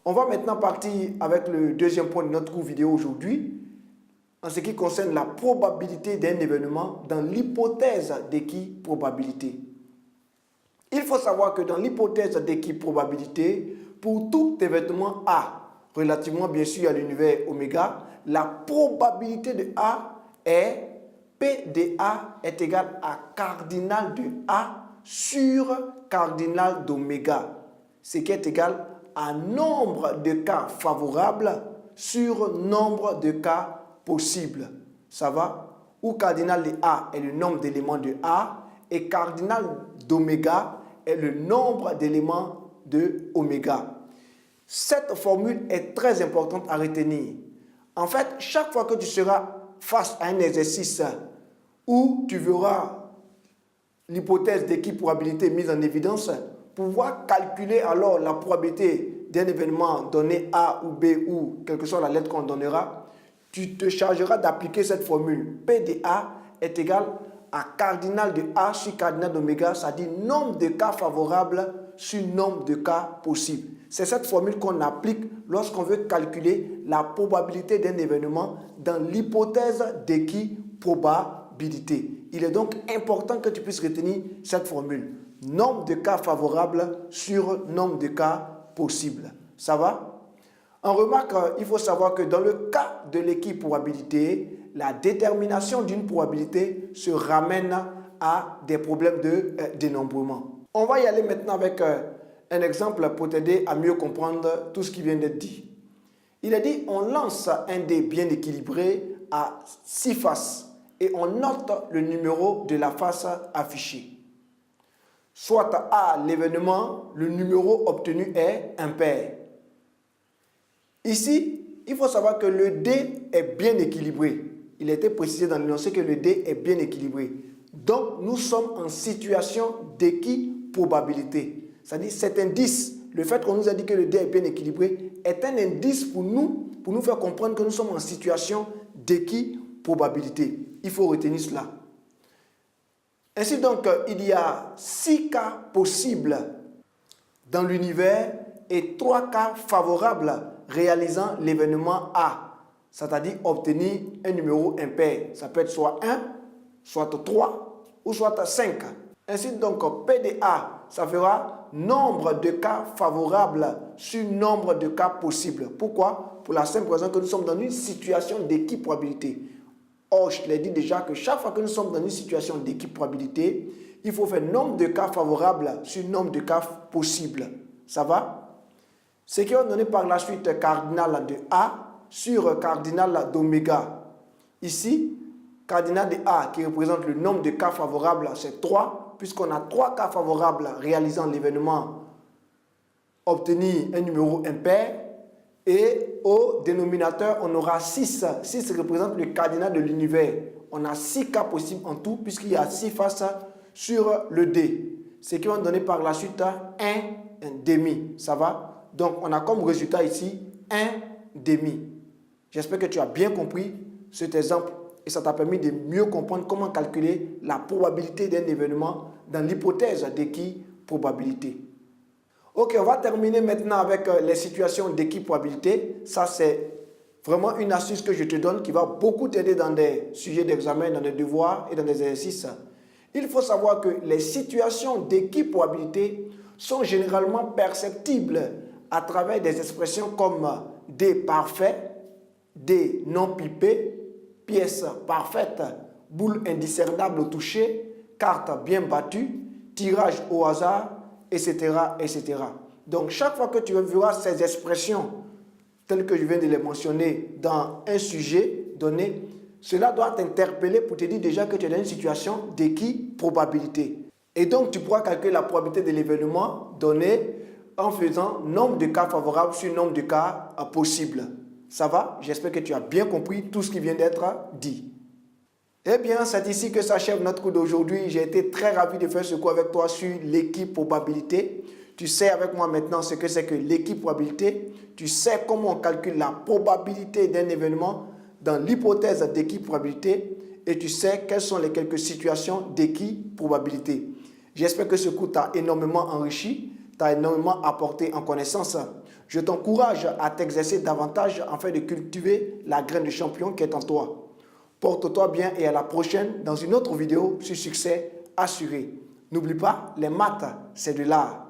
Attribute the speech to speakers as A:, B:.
A: On va maintenant partir avec le deuxième point de notre cours vidéo aujourd'hui, en ce qui concerne la probabilité d'un événement dans l'hypothèse d'équiprobabilité. Il faut savoir que dans l'hypothèse d'équiprobabilité, pour tout événement A, relativement bien sûr à l'univers oméga, la probabilité de A est P de A est égal à cardinal de A sur cardinal d'oméga, ce qui est égal à nombre de cas favorables sur nombre de cas possibles. Ça va? Où cardinal de A est le nombre d'éléments de A et cardinal d'oméga est le nombre d'éléments de oméga. Cette formule est très importante à retenir. En fait, chaque fois que tu seras face à un exercice où tu verras l'hypothèse d'équiprobabilité mise en évidence, pouvoir calculer alors la probabilité d'un événement donné A ou B ou quelle que soit la lettre qu'on donnera, tu te chargeras d'appliquer cette formule. P de A est égal à cardinal de A sur cardinal d'oméga, c'est-à-dire nombre de cas favorables sur nombre de cas possibles. C'est cette formule qu'on applique lorsqu'on veut calculer la probabilité d'un événement dans l'hypothèse d'équiprobabilité. Il est donc important que tu puisses retenir cette formule. Nombre de cas favorables sur nombre de cas possibles. Ça va? En remarque, il faut savoir que dans le cas de l'équiprobabilité, la détermination d'une probabilité se ramène à des problèmes de dénombrement. On va y aller maintenant avec un exemple pour t'aider à mieux comprendre tout ce qui vient d'être dit. Il est dit, on lance un dé bien équilibré à 6 faces et on note le numéro de la face affichée. Soit à l'événement, le numéro obtenu est impair. Ici, il faut savoir que le dé est bien équilibré. Il a été précisé dans l'énoncé que le dé est bien équilibré. Donc, nous sommes en situation d'équiprobabilité. C'est-à-dire, cet indice, le fait qu'on nous a dit que le dé est bien équilibré, est un indice pour nous faire comprendre que nous sommes en situation d'équiprobabilité. Il faut retenir cela. Ainsi donc, il y a 6 cas possibles dans l'univers et 3 cas favorables réalisant l'événement A, c'est-à-dire obtenir un numéro impair. Ça peut être soit 1, soit 3 ou soit 5. Ainsi donc, P de A, ça fera nombre de cas favorables sur nombre de cas possibles. Pourquoi? Pour la simple raison que nous sommes dans une situation d'équiprobabilité. Or, je l'ai dit déjà que chaque fois que nous sommes dans une situation d'équiprobabilité, il faut faire nombre de cas favorables sur nombre de cas possibles. Ça va? Ce qui va donner par la suite cardinal de A sur cardinal d'oméga. Ici, cardinal de A qui représente le nombre de cas favorables, c'est 3, puisqu'on a 3 cas favorables réalisant l'événement obtenir un numéro impair. Et au dénominateur, on aura 6. 6 représente le cardinal de l'univers. On a 6 cas possibles en tout, puisqu'il y a 6 faces sur le dé. Ce qui va donner par la suite un demi. Ça va? Donc, on a comme résultat ici un demi. J'espère que tu as bien compris cet exemple et ça t'a permis de mieux comprendre comment calculer la probabilité d'un événement dans l'hypothèse d'équiprobabilité. Ok, on va terminer maintenant avec les situations d'équiprobabilité. Ça, c'est vraiment une astuce que je te donne qui va beaucoup t'aider dans des sujets d'examen, dans des devoirs et dans des exercices. Il faut savoir que les situations d'équiprobabilité sont généralement perceptibles à travers des expressions comme D parfait, D non pipé, pièce parfaite, boule indiscernable au toucher, carte bien battue, tirage au hasard, etc., etc. Donc, chaque fois que tu verras ces expressions telles que je viens de les mentionner dans un sujet donné, cela doit t'interpeller pour te dire déjà que tu es dans une situation d'équiprobabilité. Et donc, tu pourras calculer la probabilité de l'événement donné en faisant nombre de cas favorables sur nombre de cas possibles. Ça va? J'espère que tu as bien compris tout ce qui vient d'être dit. Eh bien, c'est ici que s'achève notre cours d'aujourd'hui. J'ai été très ravi de faire ce cours avec toi sur l'équiprobabilité. Tu sais avec moi maintenant ce que c'est que l'équiprobabilité. Tu sais comment on calcule la probabilité d'un événement dans l'hypothèse d'équiprobabilité. Et tu sais quelles sont les quelques situations d'équiprobabilité. J'espère que ce cours t'a énormément enrichi, t'a énormément apporté en connaissance. Je t'encourage à t'exercer davantage afin de cultiver la graine de champion qui est en toi. Porte-toi bien et à la prochaine dans une autre vidéo sur succès assuré. N'oublie pas, les maths, c'est de l'art.